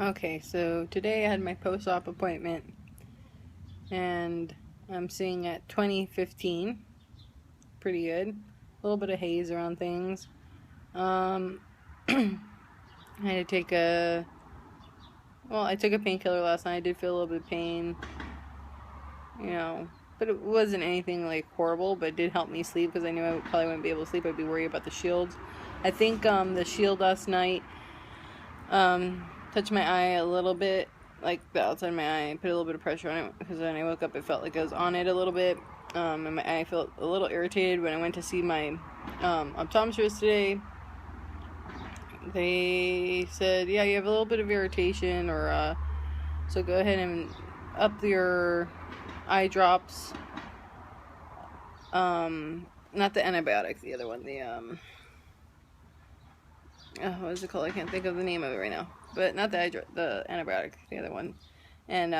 Okay, so today I had my post-op appointment, and I'm seeing at 20:15. Pretty good. A little bit of haze around things. Um, I had to take I took a painkiller last night. I did feel a little bit of pain, but it wasn't anything like horrible, but it did help me sleep because I knew I probably wouldn't be able to sleep. I'd be worried about the shields. I think the shield last night touched my eye a little bit, like the outside of my eye. Put a little bit of pressure on it because when I woke up, it felt like I was on it a little bit. And my eye felt a little irritated when I went to see my optometrist today. They said, yeah, you have a little bit of irritation, so go ahead and up your eye drops. Not the antibiotics, the other one, what is it called? I can't think of the name of it right now. But not the antibiotic, the other one. And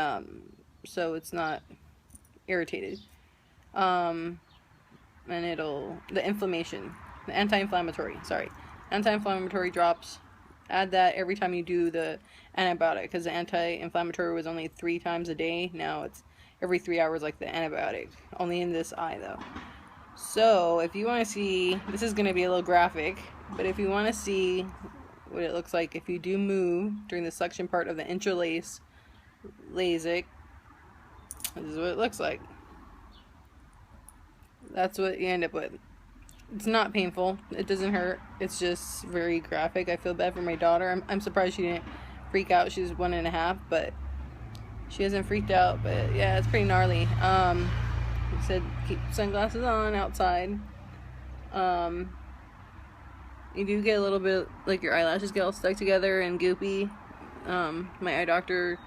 so it's not irritated. And the anti-inflammatory drops. Add that every time you do the antibiotic, because the anti-inflammatory was only 3 times a day. Now it's every 3 hours, like the antibiotic. Only in this eye, though. So if you want to see, this is going to be a little graphic, but if you want to see what it looks like if you do move during the suction part of the interlace LASIK, this is what it looks like. That's what you end up with. It's not painful. It doesn't hurt. It's just very graphic. I feel bad for my daughter. I'm surprised she didn't freak out. She's 1.5, but she hasn't freaked out. But yeah, it's pretty gnarly. He said keep sunglasses on outside. You do get a little bit, like your eyelashes get all stuck together and goopy. My eye doctor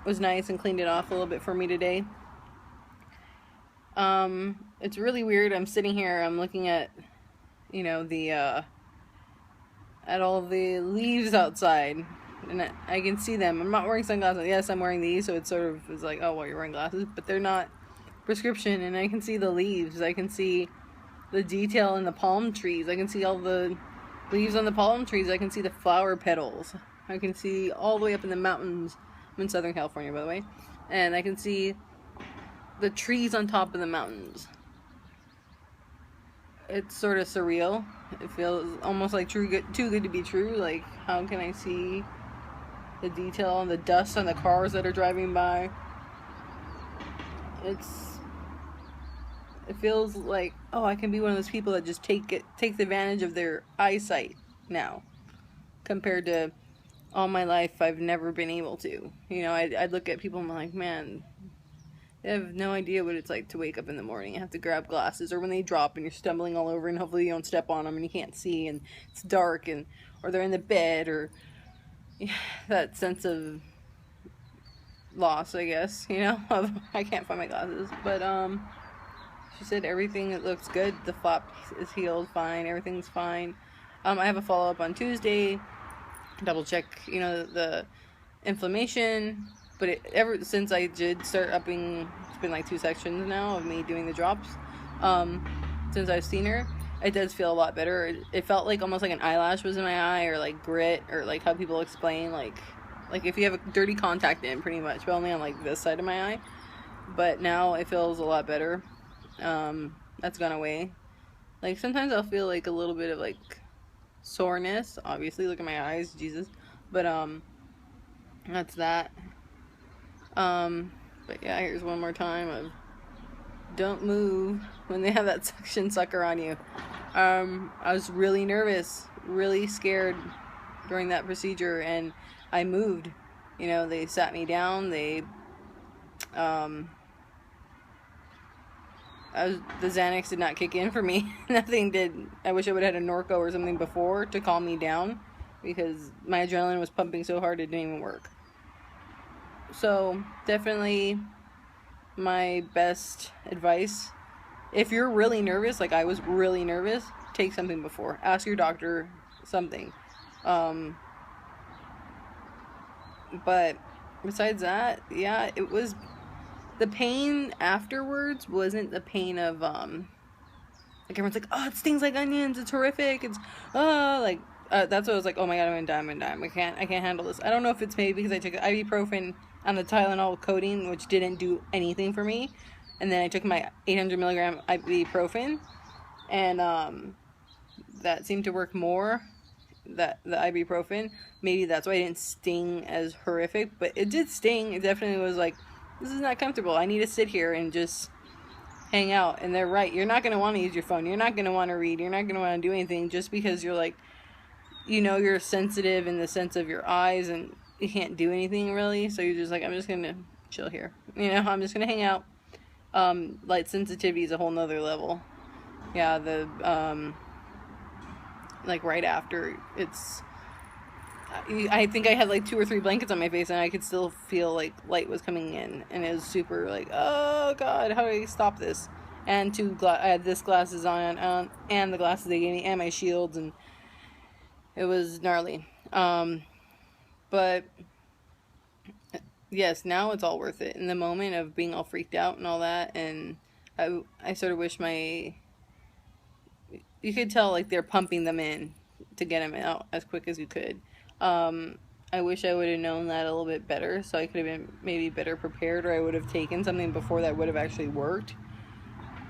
was nice and cleaned it off a little bit for me today. It's really weird. I'm sitting here, I'm looking at, at all the leaves outside, and I can see them. I'm not wearing sunglasses. Yes, I'm wearing these, so it sort of is like, oh, well, you're wearing glasses, but they're not prescription, and I can see the leaves. I can see the detail in the palm trees. I can see all the leaves on the palm trees. I can see the flower petals. I can see all the way up in the mountains. I'm in Southern California, by the way, and I can see the trees on top of the mountains. It's sort of surreal. It feels almost like too good to be true. Like, how can I see the detail on the dust on the cars that are driving by? It feels like, oh, I can be one of those people that just takes advantage of their eyesight now, compared to all my life I've never been able to. I'd look at people and I'm like, man, they have no idea what it's like to wake up in the morning and have to grab glasses, or when they drop and you're stumbling all over and hopefully you don't step on them and you can't see and it's dark, or they're in the bed, or that sense of loss, I guess, of I can't find my glasses. But she said everything looks good. The flap is healed fine. Everything's fine. I have a follow-up on Tuesday. Double check, the inflammation. But ever since I did start upping, it's been like 2 sections now of me doing the drops. Since I've seen her, it does feel a lot better. It felt like almost like an eyelash was in my eye, or like grit, or like how people explain, like if you have a dirty contact in, pretty much, but only on like this side of my eye. But now it feels a lot better. That's gone away. Like sometimes I'll feel like a little bit of like soreness. Obviously, look at my eyes, Jesus. But that's that. But yeah, here's one more time of don't move when they have that suction sucker on you. I was really nervous, really scared during that procedure, and I moved. They sat me down. The Xanax did not kick in for me. Nothing did. I wish I would have had a Norco or something before to calm me down, because my adrenaline was pumping so hard it didn't even work. So definitely my best advice, if you're really nervous, like I was really nervous, take something before. Ask your doctor something. But besides that, yeah, it was, the pain afterwards wasn't the pain of like everyone's like, oh, it stings like onions, it's horrific, it's like that's what I was like, oh my god, I'm gonna die. I can't handle this. I don't know if it's maybe because I took ibuprofen on the Tylenol coating, which didn't do anything for me, and then I took my 800 milligram ibuprofen, and that seemed to work more. That the ibuprofen, maybe that's why it didn't sting as horrific, but it did sting. It definitely was like, this is not comfortable. I need to sit here and just hang out. And they're right. You're not going to want to use your phone. You're not going to want to read. You're not going to want to do anything just because you're like, you're sensitive in the sense of your eyes and you can't do anything really. So you're just like, I'm just going to chill here. I'm just going to hang out. Light sensitivity is a whole nother level. Yeah, like right after I think I had like 2 or 3 blankets on my face and I could still feel like light was coming in, and it was super like, oh god, how do I stop this? And I had this glasses on and the glasses they gave me and my shields, and it was gnarly. But yes, now it's all worth it. In the moment of being all freaked out and all that, and I sort of wish you could tell like they're pumping them in to get them out as quick as you could. I wish I would have known that a little bit better, so I could have been maybe better prepared, or I would have taken something before that would have actually worked,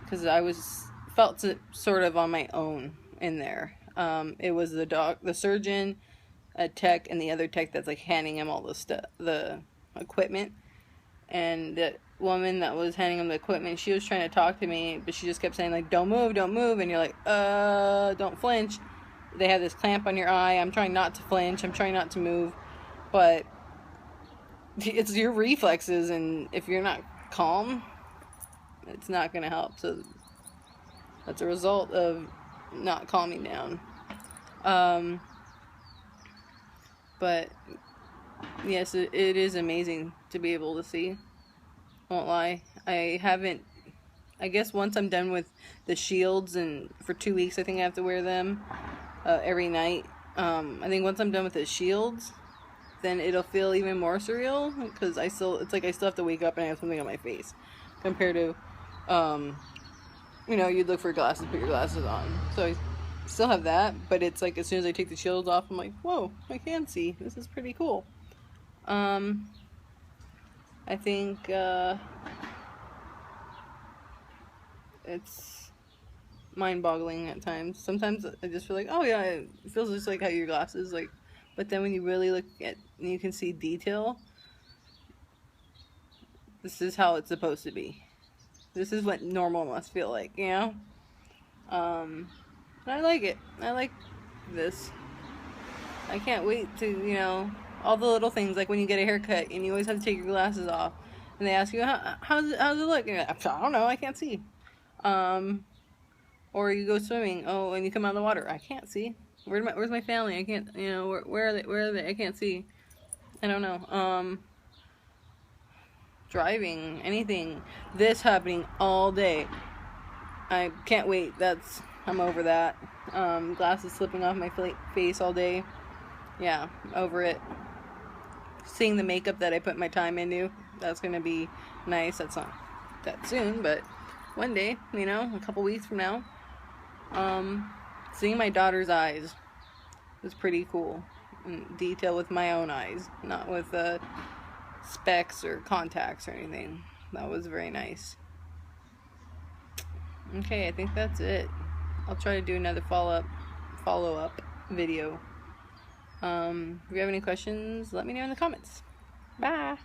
because I felt sort of on my own in there. It was the surgeon, a tech, and the other tech that's like handing him all the equipment, and the woman that was handing him the equipment, she was trying to talk to me, but she just kept saying like, don't move, and you're like, don't flinch. They have this clamp on your eye. I'm trying not to flinch, I'm trying not to move, but it's your reflexes, and if you're not calm, it's not gonna help. So that's a result of not calming down. But yes, it is amazing to be able to see. Won't lie. I guess once I'm done with the shields, and for 2 weeks I think I have to wear them every night. I think once I'm done with the shields, then it'll feel even more surreal, because it's like I still have to wake up and I have something on my face, compared to you'd look for glasses, put your glasses on. So I still have that, but it's like as soon as I take the shields off, I'm like, whoa, I can see. This is pretty cool. I think it's mind-boggling at times. Sometimes I just feel like, oh yeah, it feels just like how your glasses like, but then when you really look at and you can see detail, this is how it's supposed to be. This is what normal must feel like, And I like it. I like this. I can't wait to, all the little things, like when you get a haircut and you always have to take your glasses off, and they ask you, how's it look? And you're like, I don't know, I can't see. Or you go swimming, and you come out of the water, I can't see. Where's my family? I can't, where are they? I can't see. I don't know. Driving, anything. This happening all day. I can't wait. I'm over that. Glasses slipping off my face all day. Yeah, over it. Seeing the makeup that I put my time into, that's gonna be nice. That's not that soon, but one day, a couple weeks from now. Seeing my daughter's eyes was pretty cool. In detail with my own eyes, not with specs or contacts or anything. That was very nice. Okay, I think that's it. I'll try to do another follow-up video. If you have any questions, let me know in the comments. Bye!